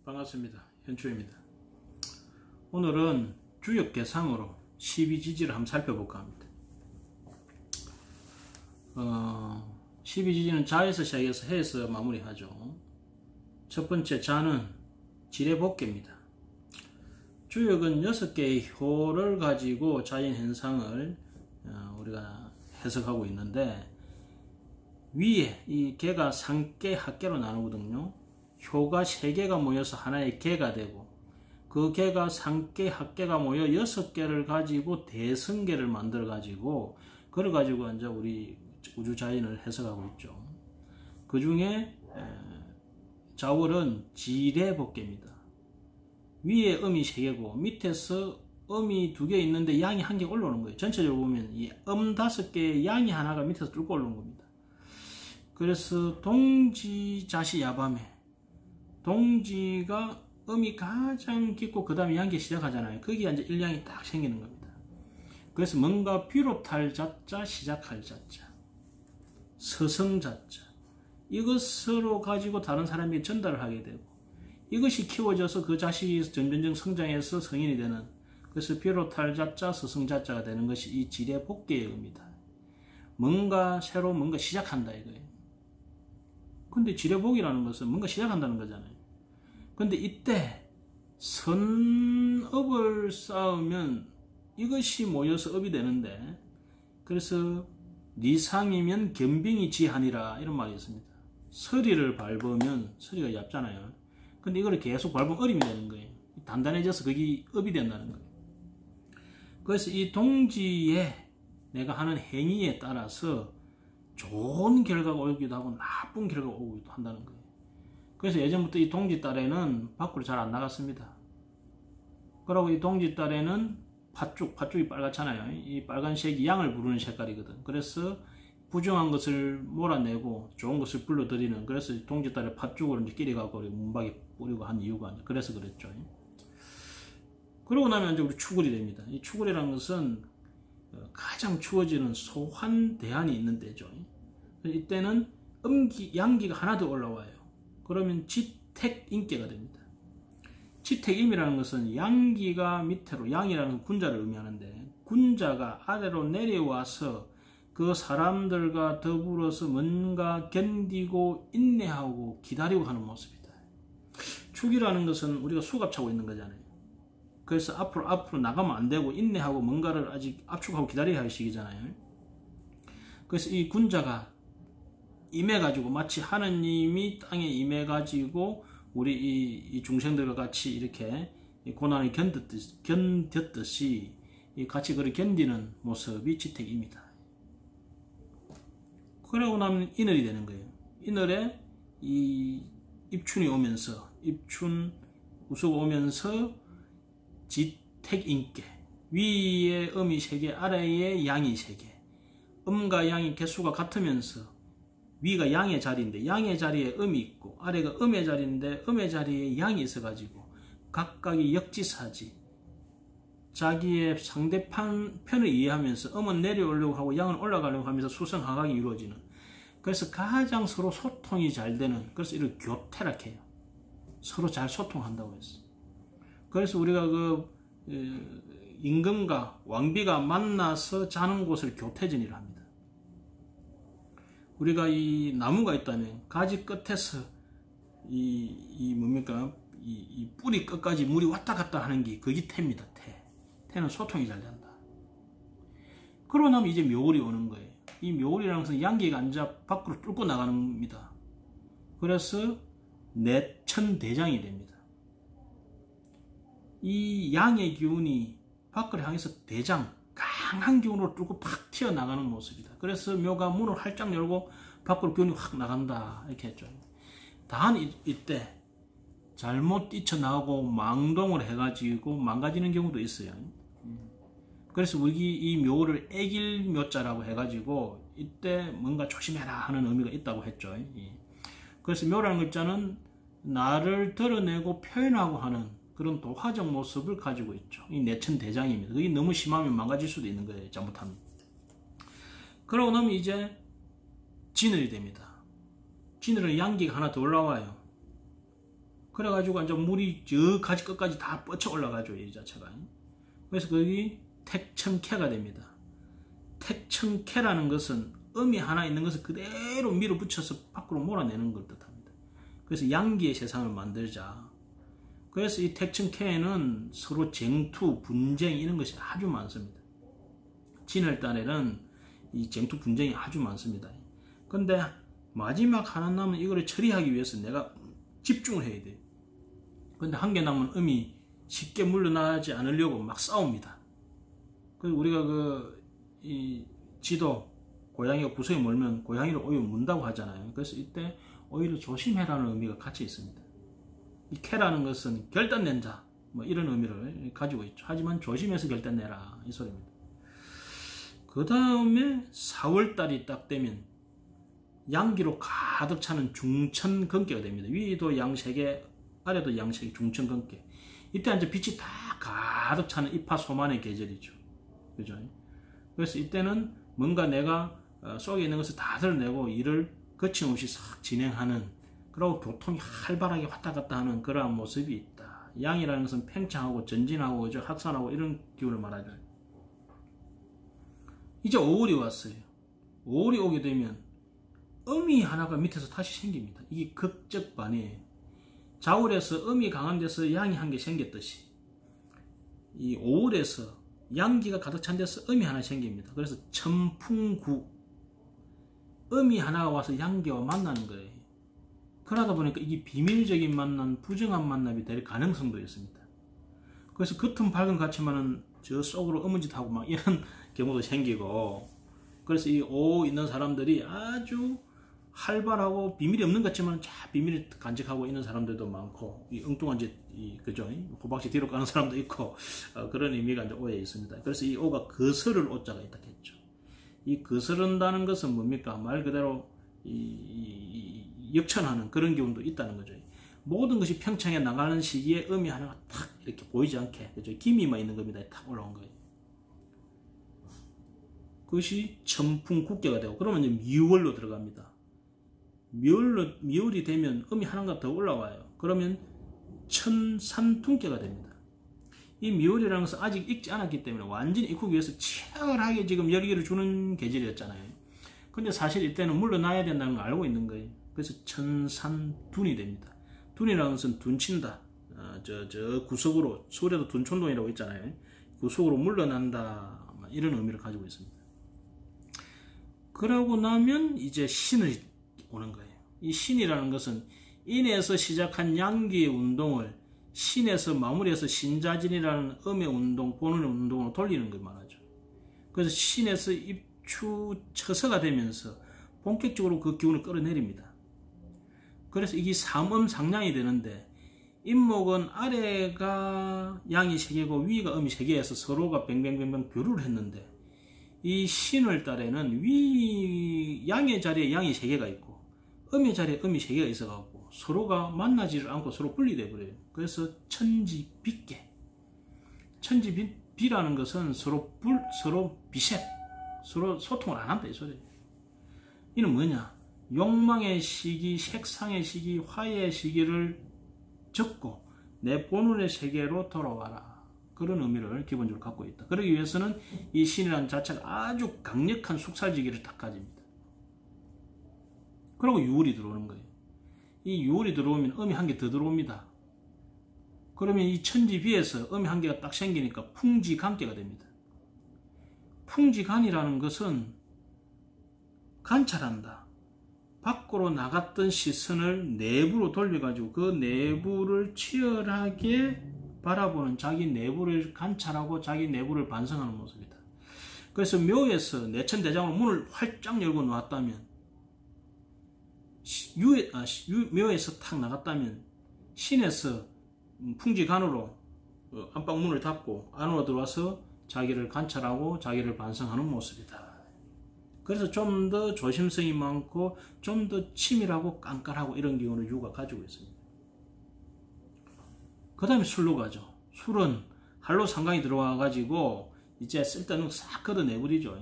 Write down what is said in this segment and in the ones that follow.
반갑습니다. 현초입니다. 오늘은 주역계상으로 12지지를 한번 살펴볼까 합니다. 12지지는 자에서 시작해서 해에서 마무리하죠. 첫 번째 자는 지뢰복계입니다. 주역은 6개의 효를 가지고 자연현상을 우리가 해석하고 있는데, 위에 이 개가 상계, 합계로 나누거든요. 효가 3개가 모여서 하나의 개가 되고, 그 개가 상계, 합계가 모여 6개를 가지고 대성계를 만들어 가지고, 그래 가지고 이제 우리 우주 자연을 해석하고 있죠. 그 중에 자월은 지뢰복계입니다. 위에 음이 3개고 밑에서 음이 2개 있는데 양이 1개 올라오는 거예요. 전체적으로 보면 이 5개의 양이 하나가 밑에서 뚫고 올라오는 겁니다. 그래서 동지자시야밤에, 동지가 음이 가장 깊고 그 다음에 양기 시작하잖아요. 거기에 이제 일양이 딱 생기는 겁니다. 그래서 뭔가 비롯할 자자, 시작할 자자, 서성자자, 이것으로 가지고 다른 사람에게 전달을 하게 되고, 이것이 키워져서 그 자식이 점점 성장해서 성인이 되는, 그래서 비롯할 자자, 서성자자가 되는 것이 이 지뢰복계의 의미다. 뭔가 새로 뭔가 시작한다 이거예요. 근데 지뢰복이라는 것은 뭔가 시작한다는 거잖아요. 근데 이때 선업을 쌓으면 이것이 모여서 업이 되는데, 그래서 리상이면 겸빙이 지하니라 이런 말이 있습니다. 서리를 밟으면, 서리가 얇잖아요. 근데 이걸 계속 밟으면 얼음이 되는 거예요. 단단해져서 그게 업이 된다는 거예요. 그래서 이 동지에 내가 하는 행위에 따라서 좋은 결과가 오기도 하고 나쁜 결과가 오기도 한다는 거예요. 그래서 예전부터 이 동지 딸에는 밖으로 잘 안 나갔습니다. 그리고 이 동지 딸에는 팥죽이 빨갛잖아요. 이 빨간색이 양을 부르는 색깔이거든. 그래서 부정한 것을 몰아내고 좋은 것을 불러들이는, 그래서 동지 딸의 팥죽으로 이제 끼리가고 문박에 뿌리고 한 이유가 그래서 그랬죠. 그러고 나면 이제 우리 추굴이 됩니다. 이 추굴이라는 것은 가장 추워지는 소환 대안이 있는 때죠. 이때는 양기가 하나 더 올라와요. 그러면 지택인계가 됩니다. 지택임이라는 것은 양기가 밑으로, 양이라는 군자를 의미하는데, 군자가 아래로 내려와서 그 사람들과 더불어서 뭔가 견디고 인내하고 기다리고 하는 모습이다. 축이라는 것은 우리가 수갑차고 있는 거잖아요. 그래서 앞으로 나가면 안 되고 인내하고 뭔가를 아직 압축하고 기다려야 할 시기잖아요. 그래서 이 군자가 임해가지고, 마치 하느님이 땅에 임해가지고 우리 이 중생들과 같이 이렇게 고난을 견뎠듯이 같이 그를 견디는 모습이 지택입니다. 그러고 나면 인월이 되는 거예요. 인월에 이 입춘이 오면서, 입춘 우수가 오면서 지택인계, 위에 음이 3개, 아래에 양이 3개, 음과 양이 개수가 같으면서 위가 양의 자리인데 양의 자리에 음이 있고, 아래가 음의 자리인데 음의 자리에 양이 있어가지고 각각이 역지사지, 자기의 상대편을 이해하면서 음은 내려오려고 하고 양은 올라가려고 하면서 수성하강이 이루어지는, 그래서 가장 서로 소통이 잘 되는, 그래서 이를 교태락해요. 서로 잘 소통한다고 했어. 그래서 우리가 임금과 왕비가 만나서 자는 곳을 교태전이라 합니다. 우리가 이 나무가 있다면 가지 끝에서 이 뿌리 끝까지 물이 왔다 갔다 하는 게 그게 태입니다. 태는 소통이 잘 된다. 그러고 나면 이제 묘월이 오는 거예요. 이 묘월이라는 것은 양기가 앉아 밖으로 뚫고 나가는 겁니다. 그래서 내천대장이 됩니다. 이 양의 기운이 밖을 향해서 대장, 강한 기운으로 뚫고 팍 튀어나가는 모습이다. 그래서 묘가 문을 활짝 열고 밖으로 기운이 확 나간다 이렇게 했죠. 단 이때 잘못 뛰쳐나가고 망동을 해가지고 망가지는 경우도 있어요. 그래서 우리 이 묘를 애길묘자라고 해가지고 이때 뭔가 조심해라 하는 의미가 있다고 했죠. 그래서 묘라는 글자는 나를 드러내고 표현하고 하는 그런 도화적 모습을 가지고 있죠. 이 내천대장입니다. 그게 너무 심하면 망가질 수도 있는 거예요. 잘못하면. 그러고 나면 이제 진월이 됩니다. 진월은 양기가 하나 더 올라와요. 그래가지고 이제 물이 저 가지 끝까지 다 뻗쳐 올라가죠, 이 자체가. 그래서 거기 택청캐가 됩니다. 택청캐라는 것은 음이 하나 있는 것을 그대로 밀어붙여서 밖으로 몰아내는 걸 뜻합니다. 그래서 양기의 세상을 만들자. 그래서 이 택청캐에는 서로 쟁투, 분쟁 이런 것이 아주 많습니다. 진월달에는 이 쟁투, 분쟁이 아주 많습니다. 근데 마지막 하나 남은 이거를 처리하기 위해서 내가 집중을 해야 돼요. 근데 한 개 남은 음이 쉽게 물러나지 않으려고 막 싸웁니다. 그리고 우리가 이 지도, 고양이가 구석에 몰면 고양이를 오히려 문다고 하잖아요. 그래서 이때 오히려 조심해라는 의미가 같이 있습니다. 이 캐라는 것은 결단낸 자, 뭐 이런 의미를 가지고 있죠. 하지만 조심해서 결단내라, 이 소리입니다. 그 다음에 4월달이 딱 되면 양기로 가득 차는 중천근계가 됩니다. 위도 양 3개, 아래도 양 3개, 중천근계. 이때 이제 빛이 다 가득 차는 입하소만의 계절이죠. 그죠? 그래서 이때는 뭔가 내가 속에 있는 것을 다 드러내고 일을 거침없이 싹 진행하는, 그리고 교통이 활발하게 왔다 갔다 하는 그러한 모습이 있다. 양이라는 것은 팽창하고 전진하고 확산하고 이런 기운을 말하죠. 이제 5월이 왔어요. 5월이 오게 되면 음이 하나가 밑에서 다시 생깁니다. 이게 극적반이에요. 자월에서 음이 강한 데서 양이 한 개 생겼듯이 이 5월에서 양기가 가득 찬 데서 음이 하나 생깁니다. 그래서 천풍구, 음이 하나가 와서 양기와 만나는 거예요. 그러다 보니까 이게 비밀적인 만남, 부정한 만남이 될 가능성도 있습니다. 그래서 겉은 밝은 것 같지만은 저 속으로 음은짓하고 막 이런 경우도 생기고, 그래서 이 오 있는 사람들이 아주 활발하고 비밀이 없는 것 같지만 비밀을 간직하고 있는 사람들도 많고, 이 엉뚱한 짓, 그죠? 호박씨 뒤로 가는 사람도 있고, 그런 의미가 이제 오에 있습니다. 그래서 이 오가 거스를 오자가 있다 했죠. 이 거스른다는 것은 뭡니까? 말 그대로 역천하는 그런 기운도 있다는 거죠. 모든 것이 평창에 나가는 시기에 음이 하나가 탁 이렇게 보이지 않게, 그죠? 기미만 있는 겁니다. 탁 올라온 거예요. 그것이 천풍국계가 되고, 그러면 이제 미월로 들어갑니다. 미월이 되면 음이 하나가 더 올라와요. 그러면 천산tun계가 됩니다. 이 미월이라는 것은 아직 익지 않았기 때문에 완전히 익히기 위해서 치열하게 지금 열기를 주는 계절이었잖아요. 근데 사실 이때는 물러나야 된다는 걸 알고 있는 거예요. 그래서 천산둔이 됩니다. 둔이라는 것은 둔친다. 저 구석으로, 서울에도 둔촌동이라고 있잖아요. 구석으로 물러난다. 이런 의미를 가지고 있습니다. 그러고 나면 이제 신이 오는 거예요. 이 신이라는 것은 인에서 시작한 양기의 운동을 신에서 마무리해서 신자진이라는 음의 운동, 본원의 운동으로 돌리는 걸 말하죠. 그래서 신에서 입추처서가 되면서 본격적으로 그 기운을 끌어내립니다. 그래서 이게 삼음상량이 되는데, 임목은 아래가 양이 3개고 위가 음이 3개에서 서로가 뱅뱅뱅뱅 교류를 했는데, 이 신월달에는 양의 자리에 양이 3개가 있고 음의 자리에 음이 3개가 있어갖고 서로가 만나지를 않고 서로 분리돼 버려요. 그래서 천지비계, 천지비라는 것은 서로 비셋, 서로 소통을 안 한다 이 소리예요. 이는 뭐냐? 욕망의 시기, 색상의 시기, 화해의 시기를 접고 내 본원의 세계로 돌아와라. 그런 의미를 기본적으로 갖고 있다. 그러기 위해서는 이 신이라는 자체가 아주 강력한 숙살지기를 딱 가집니다. 그리고 6월이 들어오는 거예요. 이 6월이 들어오면 음이 한 개 더 들어옵니다. 그러면 이 천지비에서 음이 한 개가 딱 생기니까 풍지간계가 됩니다. 풍지간이라는 것은 관찰한다. 밖으로 나갔던 시선을 내부로 돌려가지고 그 내부를 치열하게 바라보는, 자기 내부를 관찰하고 자기 내부를 반성하는 모습이다. 그래서 묘에서 내천대장으로 문을 활짝 열고 놓았다면, 묘에서 탁 나갔다면 신에서 풍지간으로 안방문을 닫고 안으로 들어와서 자기를 관찰하고 자기를 반성하는 모습이다. 그래서 좀 더 조심성이 많고 좀 더 치밀하고 깐깐하고 이런 기운을 유가 가지고 있습니다. 그 다음에 술로 가죠. 술은 할로 상강이 들어와 가지고 이제 쓸데없는 거 싹 걷어내버리죠.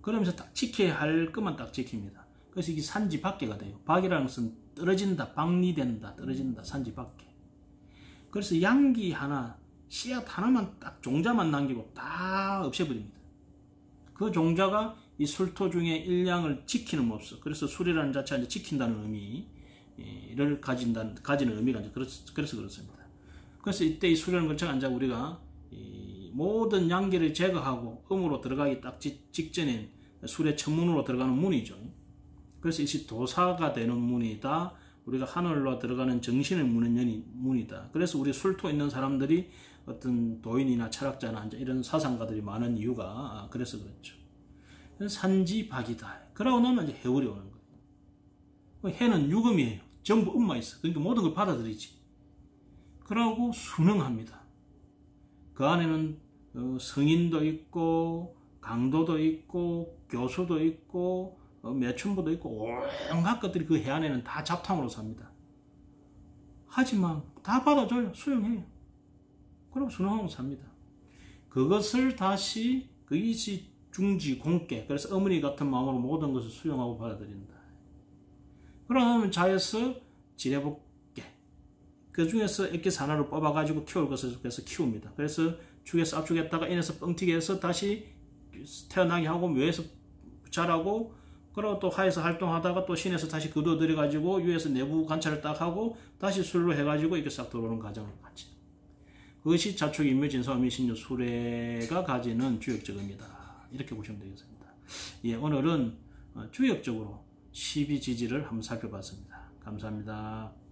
그러면서 딱 지켜야 할 것만 딱 지킵니다. 그래서 이게 산지 밖에가 돼요. 밖이라는 것은 떨어진다, 박리된다, 떨어진다, 산지 밖에. 그래서 양기 하나, 씨앗 하나만 딱 종자만 남기고 다 없애버립니다. 그 종자가 이 술토 중에 일양을 지키는 몹석. 그래서 술이라는 자체가 이제 지킨다는 의미를 가지는 의미가 이제 그래서 그렇습니다. 그래서 이때 이 술이라는 것은 이제 우리가 이 모든 양기를 제거하고 음으로 들어가기 딱 직전인 술의 천문으로 들어가는 문이죠. 그래서 이것이 도사가 되는 문이다. 우리가 하늘로 들어가는 정신을 무는 문이다. 그래서 우리 술토 있는 사람들이 어떤 도인이나 철학자나 이런 사상가들이 많은 이유가 그래서 그렇죠. 산지박이다. 그러고 나면 이제 해월이 오는 거예요. 해는 유금이에요. 전부 음마 있어. 그러니까 모든 걸 받아들이지. 그러고 순응합니다. 그 안에는 성인도 있고 강도도 있고 교수도 있고 매춘부도 있고 온갖 것들이 그 해 안에는 다 잡탕으로 삽니다. 하지만 다 받아줘요. 수용해요. 그럼 순응하고 삽니다. 그것을 다시 그것이 중지 공께, 그래서 어머니 같은 마음으로 모든 것을 수용하고 받아들인다. 그러면 자에서 지레복게, 그 중에서 액기스 하나를 뽑아가지고 키울 것을 그래서 키웁니다. 그래서 축에서 압축했다가 인에서 뻥튀기 해서 다시 태어나게 하고 묘에서 자라고, 그리고 또 하에서 활동하다가 또 신에서 다시 거둬들여가지고 유에서 내부 관찰을 딱 하고 다시 술로 해가지고 이렇게 싹 들어오는 과정을 같이. 그것이 자축 인묘진사음이 신유 수레가 가지는 주역적 의미다. 이렇게 보시면 되겠습니다. 예, 오늘은 주역적으로 12지지를 한번 살펴봤습니다. 감사합니다.